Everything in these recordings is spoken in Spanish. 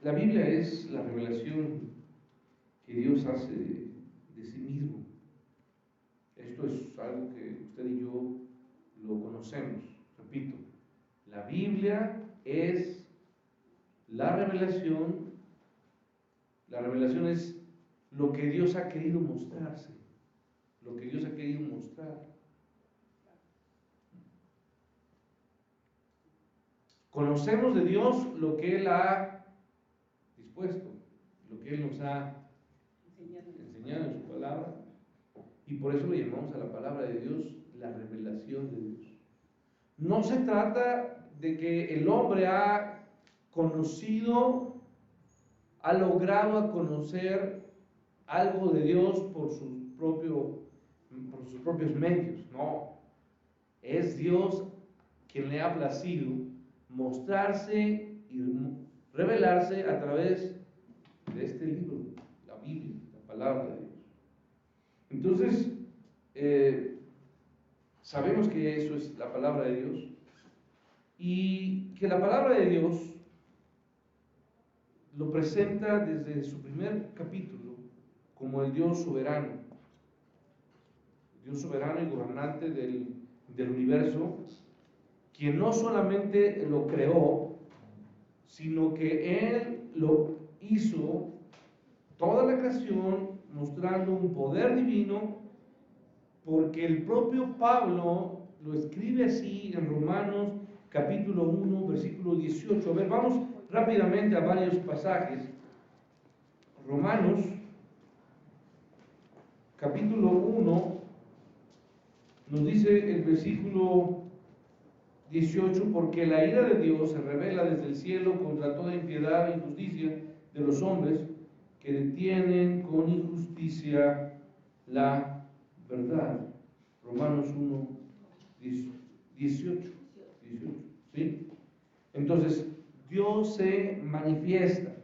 La Biblia es la revelación que Dios hace de sí mismo. Esto es algo que usted y yo lo conocemos. Repito, la Biblia es la revelación. La revelación es lo que Dios ha querido mostrarse, lo que Dios ha querido mostrar. Conocemos de Dios lo que Él ha dispuesto, lo que Él nos ha enseñado en su palabra, y por eso le llamamos a la palabra de Dios la revelación de Dios. No se trata de que el hombre ha logrado conocer algo de Dios por sus propios medios. No, es Dios quien le ha placido mostrarse y revelarse a través de este libro, la Biblia, la palabra de Dios. Entonces, sabemos que eso es la palabra de Dios y que la palabra de Dios lo presenta desde su primer capítulo como el Dios soberano y gobernante del universo, quien no solamente lo creó, sino que Él lo hizo, toda la creación, mostrando un poder divino, porque el propio Pablo lo escribe así en Romanos capítulo 1, versículo 18. A ver, vamos rápidamente a varios pasajes. Romanos capítulo 1 nos dice el versículo 18: porque la ira de Dios se revela desde el cielo contra toda impiedad e injusticia de los hombres que detienen con injusticia la verdad. Romanos 1, 18. ¿Sí? Entonces, Dios se manifiesta,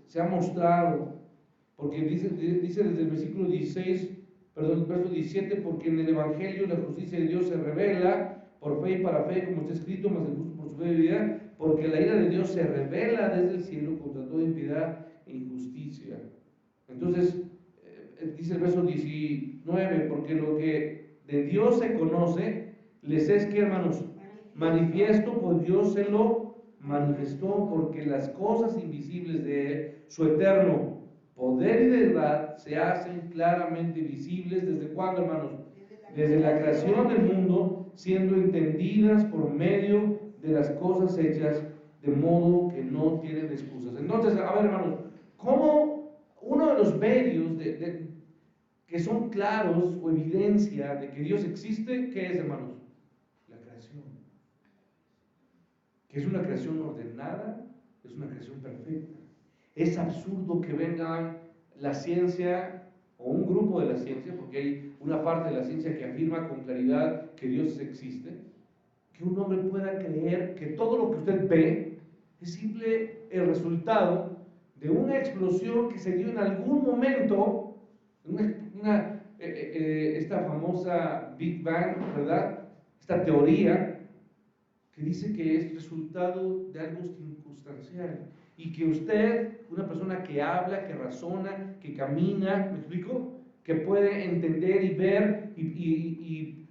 se ha mostrado, porque dice desde el versículo 16, perdón, el verso 17, porque en el Evangelio la justicia de Dios se revela por fe y para fe, como está escrito, mas el justo por su fe vivirá, porque la ira de Dios se revela desde el cielo contra toda impiedad e injusticia. Entonces, dice el verso 19, porque lo que de Dios se conoce, les es que, hermanos, manifiesto, pues Dios se lo manifestó, porque las cosas invisibles de Él, su eterno poder y verdad, se hacen claramente visibles. ¿Desde cuándo, hermanos? Desde la creación del mundo, siendo entendidas por medio de las cosas hechas, de modo que no tienen excusas. Entonces, a ver, hermanos, ¿cómo uno de los medios que son claros o evidencia de que Dios existe, qué es, hermanos? La creación. Que es una creación ordenada, es una creación perfecta. Es absurdo que venga la ciencia o un grupo de la ciencia, porque hay una parte de la ciencia que afirma con claridad que Dios existe, que un hombre pueda creer que todo lo que usted ve es simple el resultado de una explosión que se dio en algún momento, esta famosa Big Bang, ¿verdad? Esta teoría que dice que es resultado de algo circunstancial y que usted, una persona que habla, que razona, que camina, ¿me explico? Que puede entender y ver y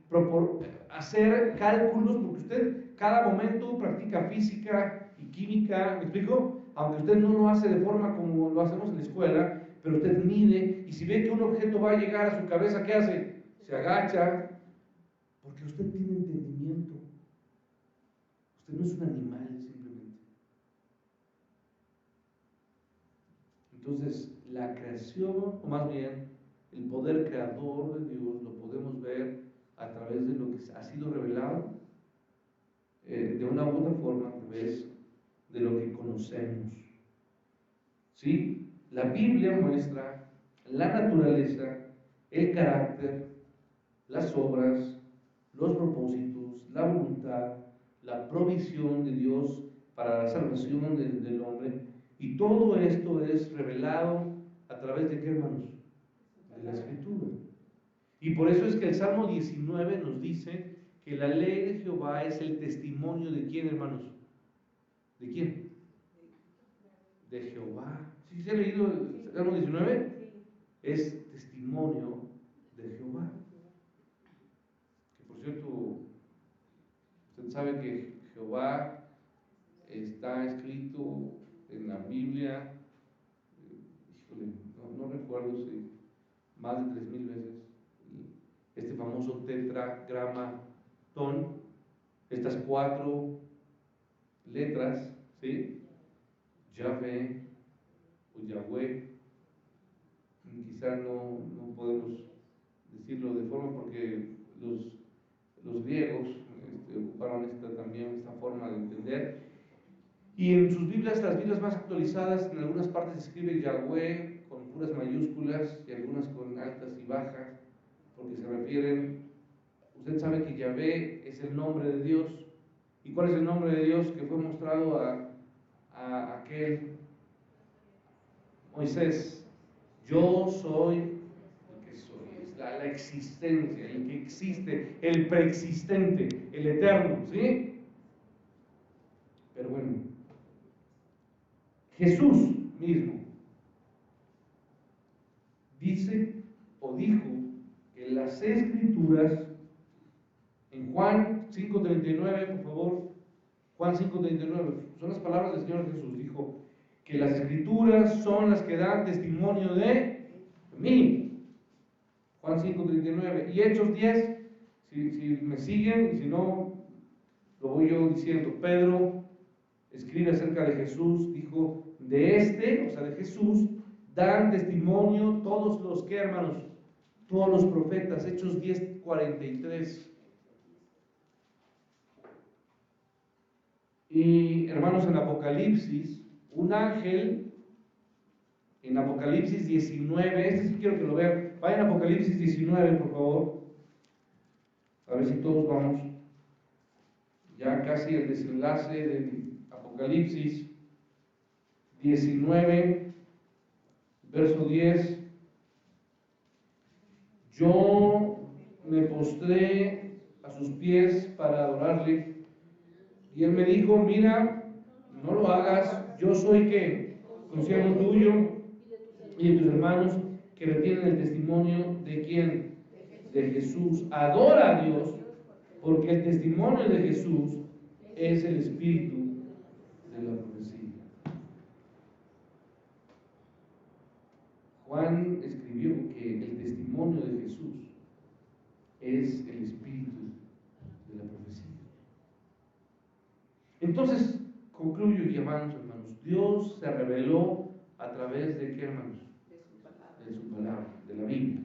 hacer cálculos, porque usted cada momento practica física y química, ¿me explico? Aunque usted no lo hace de forma como lo hacemos en la escuela, pero usted mide, y si ve que un objeto va a llegar a su cabeza, ¿qué hace? Se agacha, porque usted tiene entendimiento. Usted no es un animal simplemente. Entonces, la creación, o más bien, el poder creador de Dios, lo podemos ver a través de lo que ha sido revelado, de una u otra forma, a través de lo que conocemos. ¿Sí? La Biblia muestra la naturaleza, el carácter, las obras, los propósitos, la voluntad, la provisión de Dios para la salvación del hombre, y todo esto es revelado a través de ¿qué, hermanos? De la Escritura. Y por eso es que el Salmo 19 nos dice que la ley de Jehová es el testimonio de ¿quién, hermanos? ¿De quién? De Jehová. ¿Sí se ha leído el Salmo 19? Es testimonio de Jehová. Que por cierto, usted sabe que Jehová está escrito en la Biblia, híjole, no recuerdo si más de 3000 veces. Este famoso tetragramatón, estas 4 letras, ¿sí? Yahvé o Yahweh, quizá no podemos decirlo de forma porque los griegos ocuparon esta forma de entender. Y en sus Biblias, las Biblias más actualizadas, en algunas partes se escribe Yahweh con puras mayúsculas y algunas con altas y bajas, porque se refieren, usted sabe que Yahvé es el nombre de Dios. ¿Y cuál es el nombre de Dios que fue mostrado a aquel Moisés? Yo soy el que soy, es la existencia, el que existe, el preexistente, el eterno, ¿sí? Pero bueno, Jesús mismo dice o dijo que las Escrituras, en Juan 5:39, por favor, Juan 5:39, son las palabras del Señor Jesús, dijo que las Escrituras son las que dan testimonio de mí. Juan 5:39. Y Hechos 10, si me siguen, y si no, lo voy yo diciendo. Pedro escribe acerca de Jesús, dijo, o sea, de Jesús, dan testimonio todos los que, hermanos, todos los profetas. Hechos 10:43. Y hermanos, en Apocalipsis, un ángel, en Apocalipsis 19, este sí quiero que lo vean, vayan a Apocalipsis 19, por favor, a ver si todos vamos, ya casi el desenlace del Apocalipsis 19, verso 10. Yo me postré a sus pies para adorarle, y él me dijo, mira, no lo hagas, yo soy ¿qué? Consiervo tuyo y de tus hermanos que retienen el testimonio de ¿quién? De Jesús. Adora a Dios, porque el testimonio de Jesús es el espíritu de la profecía. Juan escribió que el testimonio de Jesús es el espíritu de la profecía. Entonces, concluyo y hermanos, Dios se reveló a través de ¿qué, hermanos? De su palabra, de la Biblia.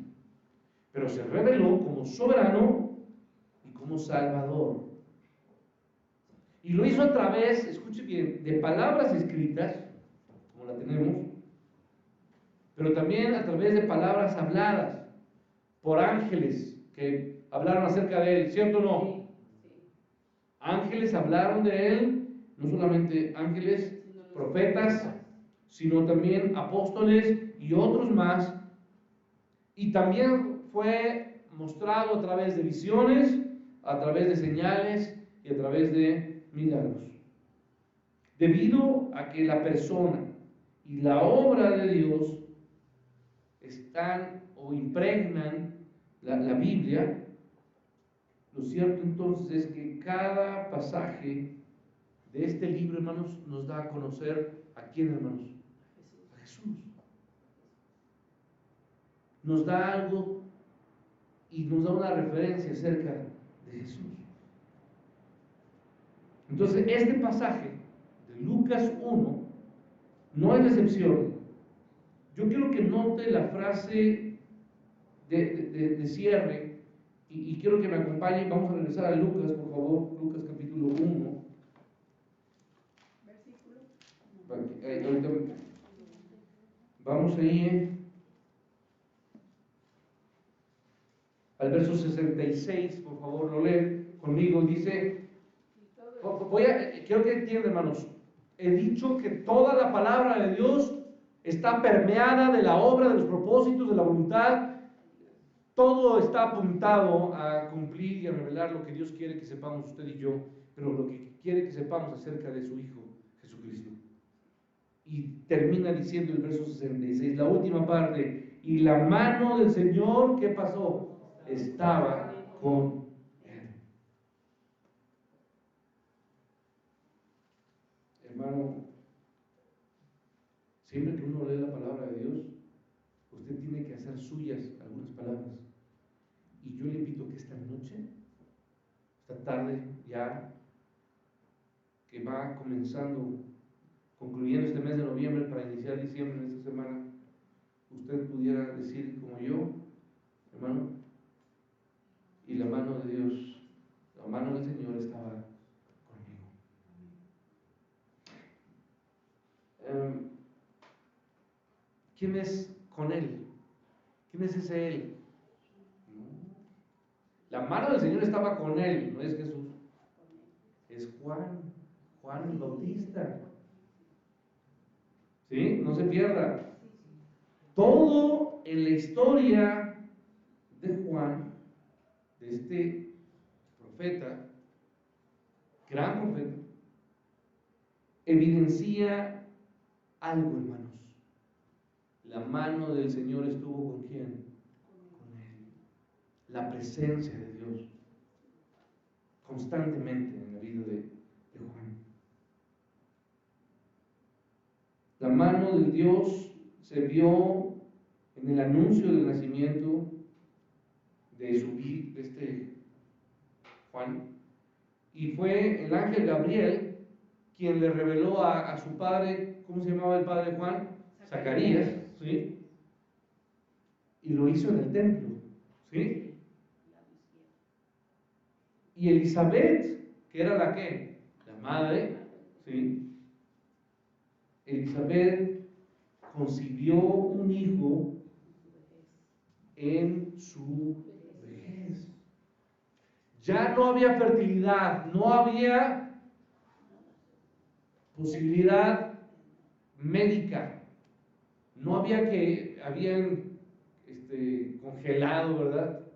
Pero se reveló como soberano y como salvador. Y lo hizo a través, escuche bien, de palabras escritas, como la tenemos, pero también a través de palabras habladas por ángeles que hablaron acerca de él, ¿cierto o no? Ángeles hablaron de él, no solamente ángeles, profetas, sino también apóstoles y otros más. Y también fue mostrado a través de visiones, a través de señales y a través de milagros. Debido a que la persona y la obra de Dios están o impregnan la Biblia, lo cierto entonces es que cada pasaje de este libro, hermanos, nos da a conocer ¿a quién, hermanos? A Jesús. Nos da algo y nos da una referencia acerca de Jesús. Entonces, este pasaje de Lucas 1 no es excepción. Yo quiero que note la frase de cierre y quiero que me acompañen. Vamos a regresar a Lucas, por favor, Lucas capítulo 1. Versículo. Vamos ahí al verso 66, por favor, lo leen conmigo. Dice, quiero que entiendan, hermanos, he dicho que toda la palabra de Dios está permeada de la obra, de los propósitos, de la voluntad. Todo está apuntado a cumplir y a revelar lo que Dios quiere que sepamos usted y yo, pero lo que quiere que sepamos acerca de su Hijo Jesucristo. Y termina diciendo el verso 66, la última parte, y la mano del Señor, ¿qué pasó? Estaba con él. Hermano, siempre que uno lee la palabra de Dios, usted tiene que hacer suyas algunas palabras. Y yo le invito a que esta noche, esta tarde ya, que va comenzando, concluyendo este mes de noviembre para iniciar diciembre en esta semana, usted pudiera decir como yo, hermano, y la mano de Dios, la mano del Señor estaba conmigo. ¿Quién es con Él? ¿Quién es ese Él? La mano del Señor estaba con Él, no es Jesús, es Juan el Bautista. ¿Sí? No se pierda. Todo en la historia de Juan, de este profeta, gran profeta, evidencia algo, hermanos. La mano del Señor estuvo con quién? Con él. La presencia de Dios constantemente en la vida de Juan. La mano de Dios se vio en el anuncio del nacimiento de este Juan, y fue el ángel Gabriel quien le reveló a su padre, ¿cómo se llamaba el padre de Juan? Zacarías, ¿sí? Y lo hizo en el templo, ¿sí? Y Elizabeth, que era la que, la madre, ¿sí? Elizabeth concibió un hijo en su vejez. Ya no había fertilidad, no había posibilidad médica, no había habían congelado, ¿verdad?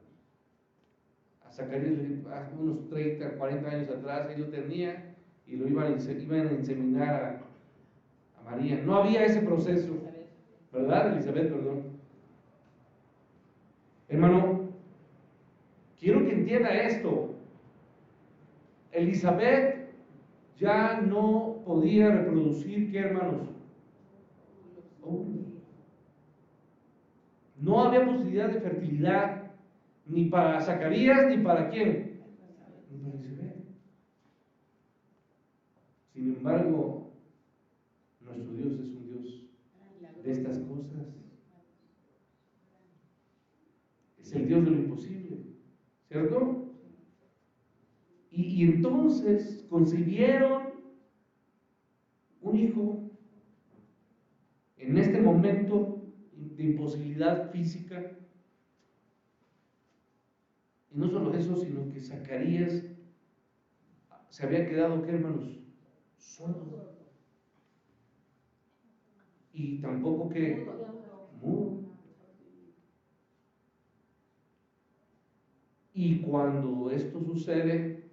A Zacarías hace unos 30, 40 años atrás, él lo tenía y lo iban a inseminar a María. No había ese proceso, ¿verdad? Elizabeth, perdón. Hermano, quiero que entienda esto. Elizabeth ya no podía reproducir, ¿qué, hermanos? No había posibilidad de fertilidad, ni para Zacarías, ni para quién, ni para Elizabeth. Sin embargo, nuestro Dios es un Dios de estas cosas. Es el Dios de lo imposible, ¿cierto? Y entonces concibieron un hijo en este momento de imposibilidad física. Y no solo eso, sino que Zacarías se había quedado, ¿qué, hermanos? Solo. Y tampoco que mudo. Y cuando esto sucede,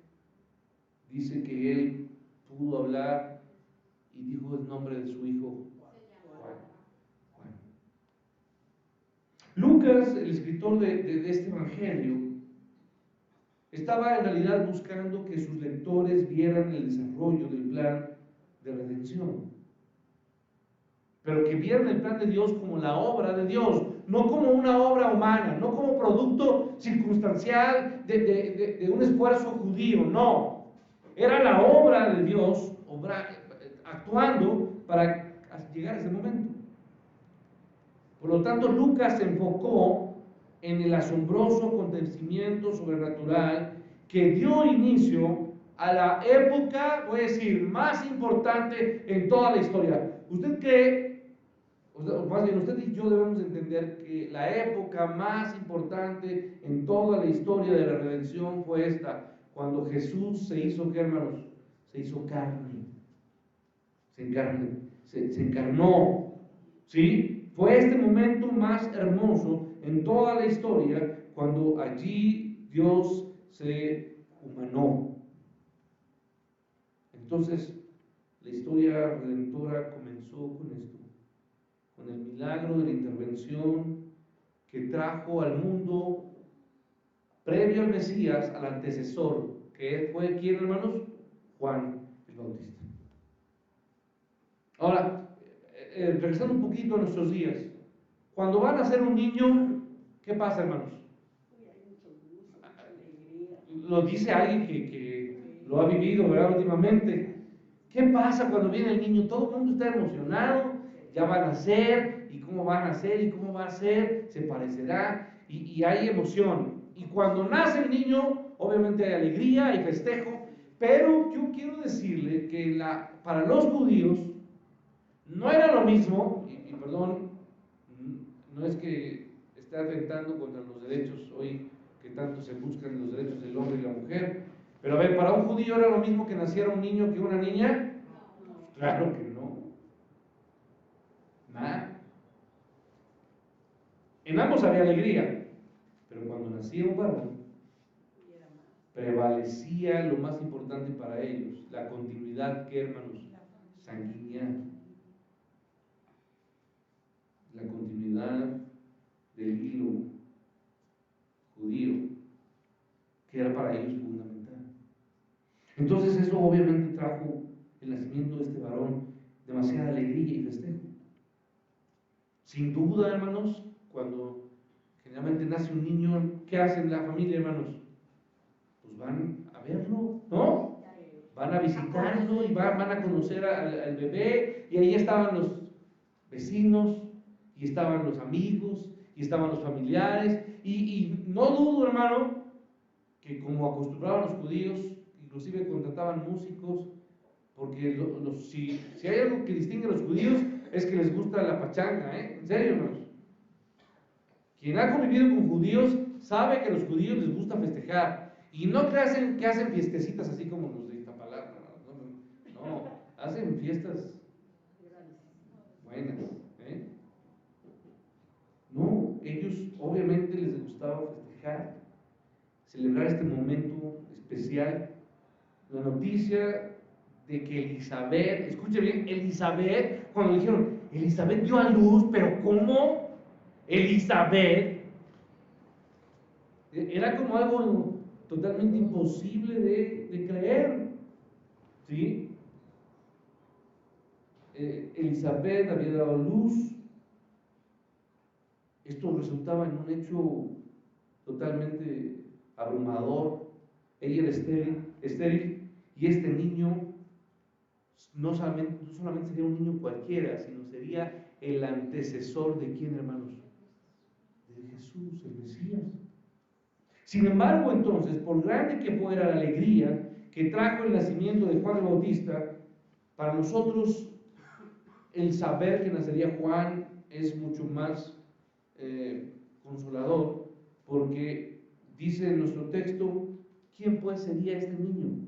dice que él pudo hablar y dijo el nombre de su hijo Juan. Lucas, el escritor de este evangelio, estaba en realidad buscando que sus lectores vieran el desarrollo del plan de redención, pero que vieran el plan de Dios como la obra de Dios, no como una obra humana, no como producto circunstancial de un esfuerzo judío, no. Era la obra de Dios actuando para llegar a ese momento. Por lo tanto, Lucas se enfocó en el asombroso acontecimiento sobrenatural que dio inicio a la época, voy a decir, más importante en toda la historia. ¿Usted cree, o más bien usted y yo debemos entender que la época más importante en toda la historia de la redención fue esta, cuando Jesús se hizo, ¿qué, hermanos? Se hizo carne, se encarnó, ¿sí? Fue este momento más hermoso en toda la historia, cuando allí Dios se humanó. Entonces, La historia redentora comenzó con esto, con el milagro de la intervención que trajo al mundo, previo al Mesías, al antecesor, que fue, ¿quién, hermanos? Juan el Bautista. Ahora, regresando un poquito a nuestros días, cuando van a nacer un niño, ¿qué pasa, hermanos? Lo dice alguien que lo ha vivido, ¿verdad? Últimamente. ¿Qué pasa cuando viene el niño? Todo el mundo está emocionado, ya va a nacer, y cómo va a nacer, y cómo va a ser, se parecerá, y hay emoción. Y cuando nace el niño, obviamente hay alegría, hay festejo, pero yo quiero decirle que para los judíos no era lo mismo, y perdón, no es que esté atentando contra los derechos hoy que tanto se buscan, los derechos del hombre y la mujer, pero a ver, para un judío era lo mismo que naciera un niño que una niña. Claro que no. Nada. En ambos había alegría, pero cuando nacía un varón, prevalecía lo más importante para ellos, la continuidad, ¿qué, hermanos? Sanguínea. La continuidad del hilo judío, que era para ellos fundamental. Entonces eso obviamente trajo el nacimiento de este varón demasiada alegría y festejo. Sin duda, hermanos, cuando generalmente nace un niño, ¿qué hacen la familia, hermanos? Pues van a verlo, ¿no? Van a visitarlo y van a conocer al bebé, y ahí estaban los vecinos, y estaban los amigos, y estaban los familiares, y no dudo, hermano, que como acostumbraban los judíos, inclusive contrataban músicos, porque si hay algo que distingue a los judíos es que les gusta la pachanga, ¿eh? En serio, hermanos. Quien ha convivido con judíos sabe que a los judíos les gusta festejar, y no que hacen fiestecitas así como los de Iztapalapa, no, hacen fiestas buenas, ¿eh? No, ellos obviamente les gustaba festejar, celebrar este momento especial. La noticia de que Elizabeth, escuche bien, Elizabeth, cuando dijeron, Elizabeth dio a luz, pero ¿cómo? Elizabeth, era como algo totalmente imposible de creer, ¿sí? Elizabeth había dado luz. Esto resultaba en un hecho totalmente abrumador. Ella era estéril, y este niño no solamente sería un niño cualquiera, sino sería el antecesor de quién, hermanos, de Jesús, el Mesías. Sin embargo, entonces, por grande que fuera la alegría que trajo el nacimiento de Juan el Bautista, para nosotros el saber que nacería Juan es mucho más consolador, porque dice en nuestro texto, ¿quién pues sería este niño?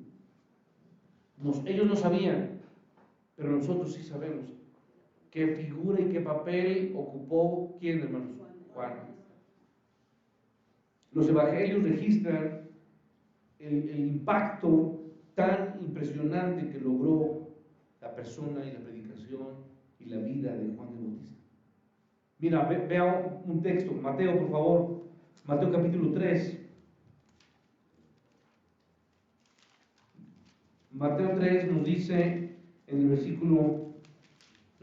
Ellos no sabían, pero nosotros sí sabemos qué figura y qué papel ocupó, ¿quién, hermanos? Juan. Los evangelios registran el impacto tan impresionante que logró la persona y la predicación y la vida de Juan el Bautista. Mira, vea un texto, Mateo, por favor, Mateo capítulo 3. Mateo 3 nos dice en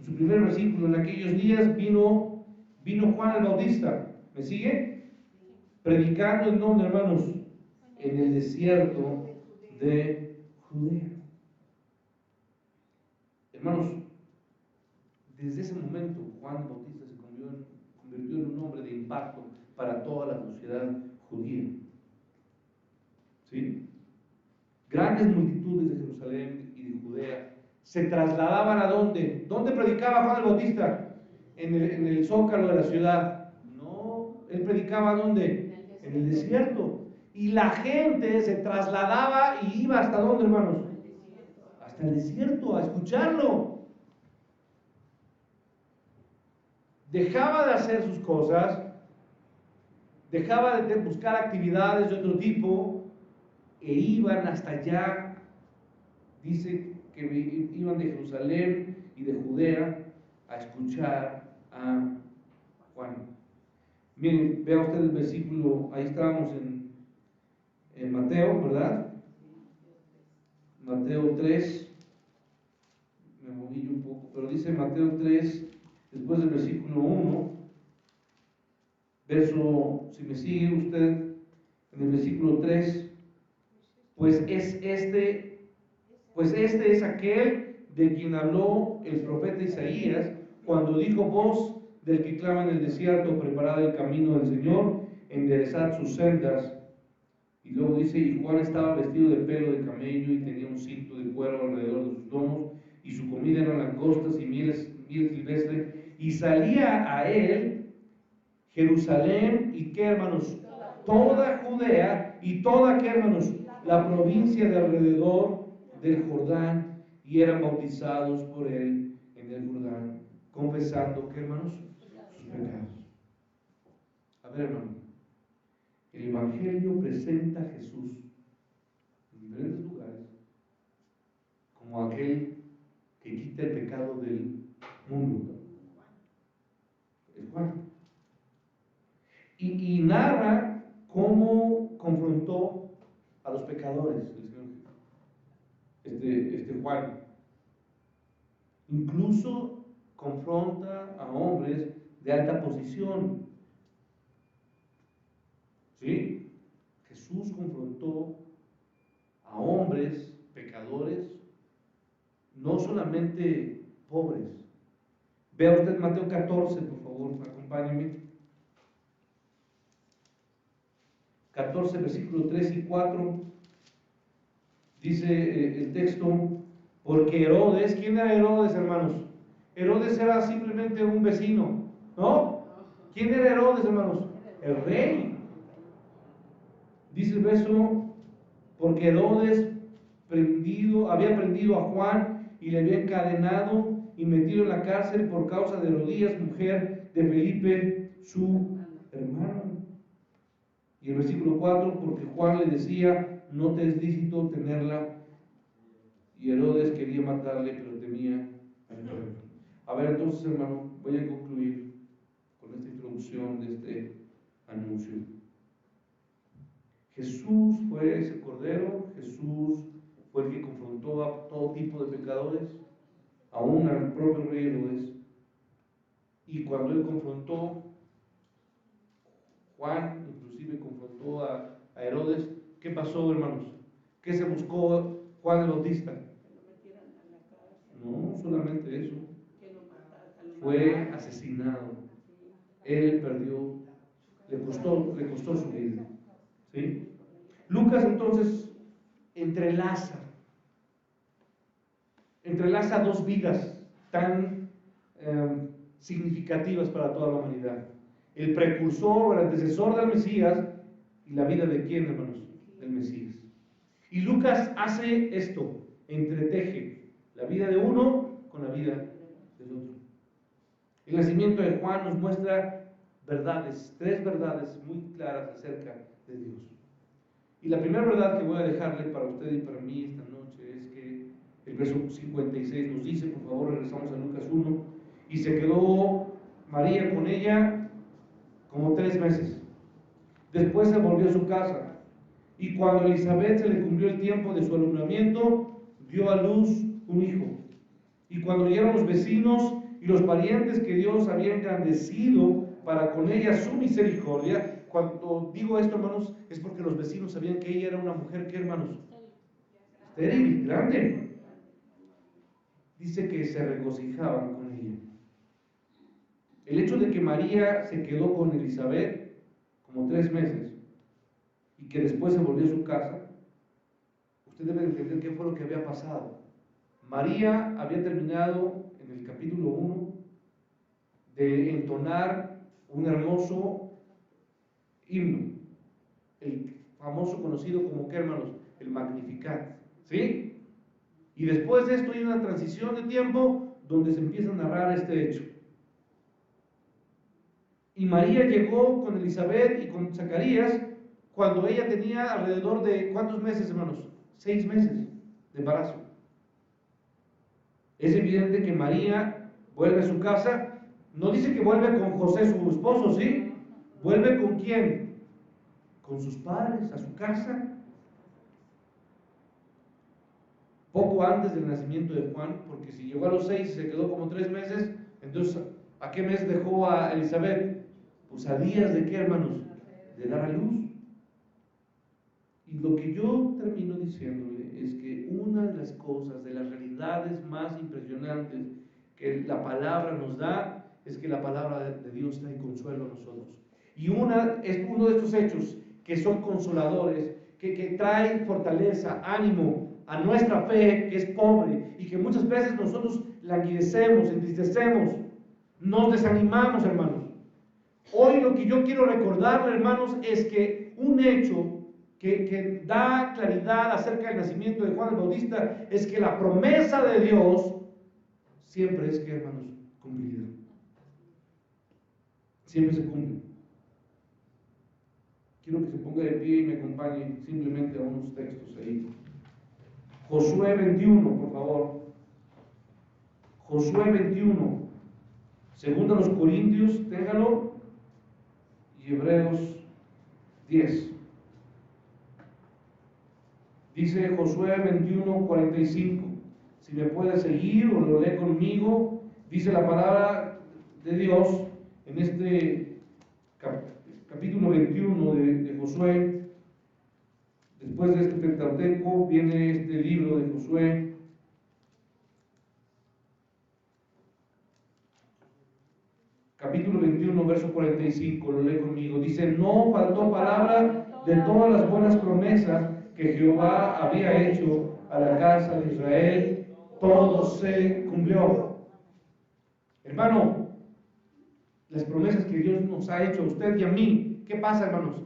su primer versículo, en aquellos días vino Juan el Bautista, ¿me sigue? Predicando en donde, hermanos, en el desierto de Judea. Hermanos, desde ese momento Juan el Bautista se convirtió en un hombre de impacto para toda la sociedad judía. ¿Sí? Grandes multitudes de Jerusalén y de Judea se trasladaban ¿a dónde? ¿Dónde predicaba Juan el Bautista? En el zócalo de la ciudad. No, él predicaba ¿dónde? En el desierto. Y la gente se trasladaba y iba ¿hasta dónde, hermanos? Hasta el desierto, a escucharlo. Dejaba de hacer sus cosas, dejaba de buscar actividades de otro tipo, e iban hasta allá, dice que iban de Jerusalén y de Judea a escuchar a Juan. Miren, vea usted el versículo, ahí estábamos en Mateo, ¿verdad? Mateo 3, me moví yo un poco, pero dice Mateo 3, después del versículo 1, verso, si me sigue usted, en el versículo 3, pues este es aquel de quien habló el profeta Isaías, cuando dijo: voz del que clama en el desierto, preparad el camino del Señor, enderezad sus sendas. Y luego dice: y Juan estaba vestido de pelo de camello y tenía un cinto de cuero alrededor de sus lomos, y su comida eran langostas y miel silvestre, y salía a él Jerusalén y qué, hermanos, toda Judea y toda, qué, hermanos, la provincia de alrededor del Jordán, y eran bautizados por él en el Jordán, confesando, qué, hermanos, sus pecados. A ver, hermano, el Evangelio presenta a Jesús en diferentes lugares como aquel que quita el pecado del mundo. Es Juan. Y narra cómo confrontó a los pecadores el Señor, Juan. Incluso confronta a hombres de alta posición. ¿Sí? Jesús confrontó a hombres pecadores, no solamente pobres. Vea usted Mateo 14, por favor, acompáñeme. 14, versículos 3 y 4, dice el texto: porque Herodes, ¿quién era Herodes, hermanos? Herodes era simplemente un vecino, ¿no? ¿Quién era Herodes, hermanos? El rey. Dice el verso: porque Herodes había prendido a Juan y le había encadenado y metido en la cárcel por causa de Herodías, mujer de Felipe, su hermano. Y el versículo 4, porque Juan le decía: no te es lícito tenerla. Y Herodes quería matarle, pero temía al pueblo. A ver, entonces, hermano, voy a concluir con esta introducción de este anuncio. Jesús fue ese cordero, Jesús fue el que confrontó a todo tipo de pecadores, aún al propio rey Herodes. Y cuando él confrontó, Juan inclusive confrontó a Herodes, ¿qué pasó, hermanos? ¿Qué se buscó Juan el Bautista? No solamente eso, fue asesinado. Él perdió, le costó su vida. ¿Sí? Lucas entonces entrelaza dos vidas tan significativas para toda la humanidad: el precursor, el antecesor del Mesías, y la vida de quién, hermanos, del Mesías. Y Lucas hace esto, entreteje la vida de uno con la vida del otro. El nacimiento de Juan nos muestra tres verdades muy claras acerca de Dios. Y la primera verdad que voy a dejarle para usted y para mí esta noche es que el verso 56 nos dice, por favor, regresamos a Lucas 1, y se quedó María con ella como 3 meses. Después se volvió a su casa, y cuando a Elizabeth se le cumplió el tiempo de su alumbramiento, dio a luz un hijo. Y cuando oyeron los vecinos y los parientes que Dios había engrandecido para con ella su misericordia. Cuando digo esto, hermanos, es porque los vecinos sabían que ella era una mujer, ¿qué, hermanos? Estéril, grande. Dice que se regocijaban con ella. El hecho de que María se quedó con Elizabeth como 3 meses y que después se volvió a su casa, usted debe entender qué fue lo que había pasado. María había terminado en el capítulo 1 de entonar un hermoso himno, el famoso conocido como, ¿qué, hermanos? El Magnificat, ¿sí? Y después de esto hay una transición de tiempo donde se empieza a narrar este hecho. Y María llegó con Elizabeth y con Zacarías cuando ella tenía alrededor de, ¿cuántos meses, hermanos? 6 meses de embarazo. Es evidente que María vuelve a su casa. No dice que vuelve con José, su esposo, ¿sí? ¿Vuelve con quién? Con sus padres, a su casa. Poco antes del nacimiento de Juan, porque si llegó a los 6 y se quedó como 3 meses, entonces, ¿a qué mes dejó a Elizabeth? Pues a días de qué, hermanos, de dar a luz. Y lo que yo termino diciéndole es que una de las cosas, de las realidades más impresionantes que la palabra nos da, es que la palabra de Dios trae consuelo a nosotros. Y es uno de estos hechos que son consoladores, que traen fortaleza, ánimo a nuestra fe, que es pobre, y que muchas veces nosotros languidecemos, entristecemos, nos desanimamos, hermanos. Hoy lo que yo quiero recordarle, hermanos, es que un hecho que da claridad acerca del nacimiento de Juan el Bautista es que la promesa de Dios siempre es que, hermanos, cumplida. Siempre se cumple. Quiero que se ponga de pie y me acompañe simplemente a unos textos ahí. Josué 21, por favor. Josué 21. Segundo a los Corintios, téngalo. Y Hebreos 10. Dice Josué 21, 45. Si me puede seguir o lo lee conmigo, dice la palabra de Dios en este capítulo 21 de Josué. Después de este Pentateuco viene este libro de Josué. Capítulo 21, verso 45, lo lee conmigo. Dice, no faltó palabra de todas las buenas promesas que Jehová había hecho a la casa de Israel, todo se cumplió. Hermano, las promesas que Dios nos ha hecho a usted y a mí, ¿qué pasa, hermanos?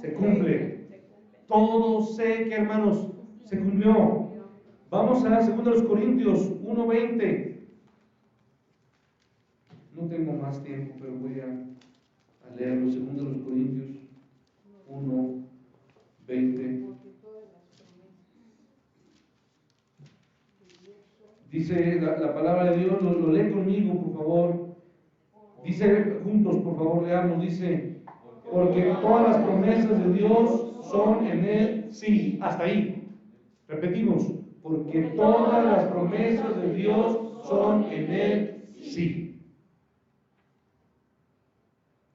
Se cumple. Todo sé que, hermanos, se cumplió. Vamos a 2 Corintios 1:20. No tengo más tiempo, pero voy a leerlo. 2 Corintios 1:20. Dice la palabra de Dios, lo lee conmigo, por favor. Dice juntos, por favor, leamos. Dice, porque todas las promesas de Dios son en Él sí. Hasta ahí. Repetimos, porque todas las promesas de Dios son en Él sí.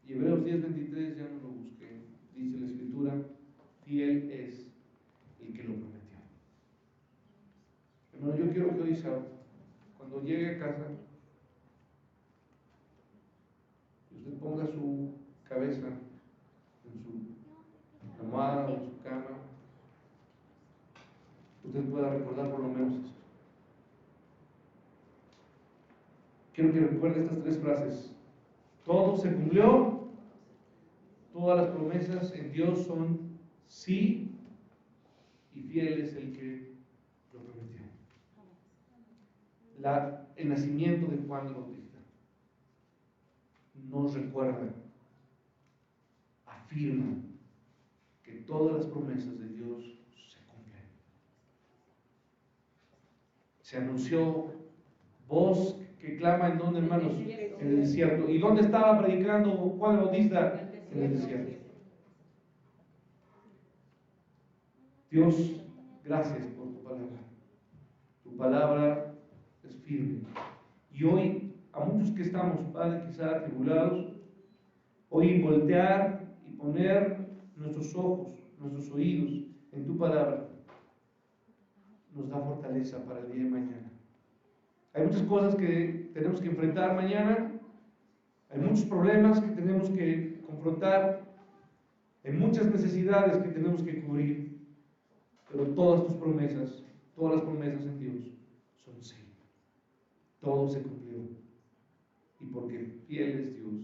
Y Hebreos 10:23 ya no lo busqué. Dice la Escritura, fiel es el que lo prometió. Hermano, yo quiero que hoy sábado, cuando llegue a casa, usted ponga su cabeza en su almohada o en su cama, usted pueda recordar por lo menos esto. Quiero que recuerde estas 3 frases. Todo se cumplió, todas las promesas en Dios son sí, y fiel es el que lo prometió. El nacimiento de Juan el Bautista nos recuerda, afirma que todas las promesas de Dios se cumplen. Se anunció, voz que clama en donde, hermanos, en el desierto. ¿Y dónde estaba predicando Juan el Bautista? En el desierto. Dios, gracias por tu palabra. Tu palabra es firme. Y hoy, a muchos que estamos, Padre, quizá atribulados, hoy voltear y poner nuestros ojos, nuestros oídos en tu palabra, nos da fortaleza para el día de mañana. Hay muchas cosas que tenemos que enfrentar mañana, hay muchos problemas que tenemos que confrontar, hay muchas necesidades que tenemos que cubrir, pero todas tus promesas, todas las promesas en Dios son sí. Todo se cumplió. Y porque fiel es Dios,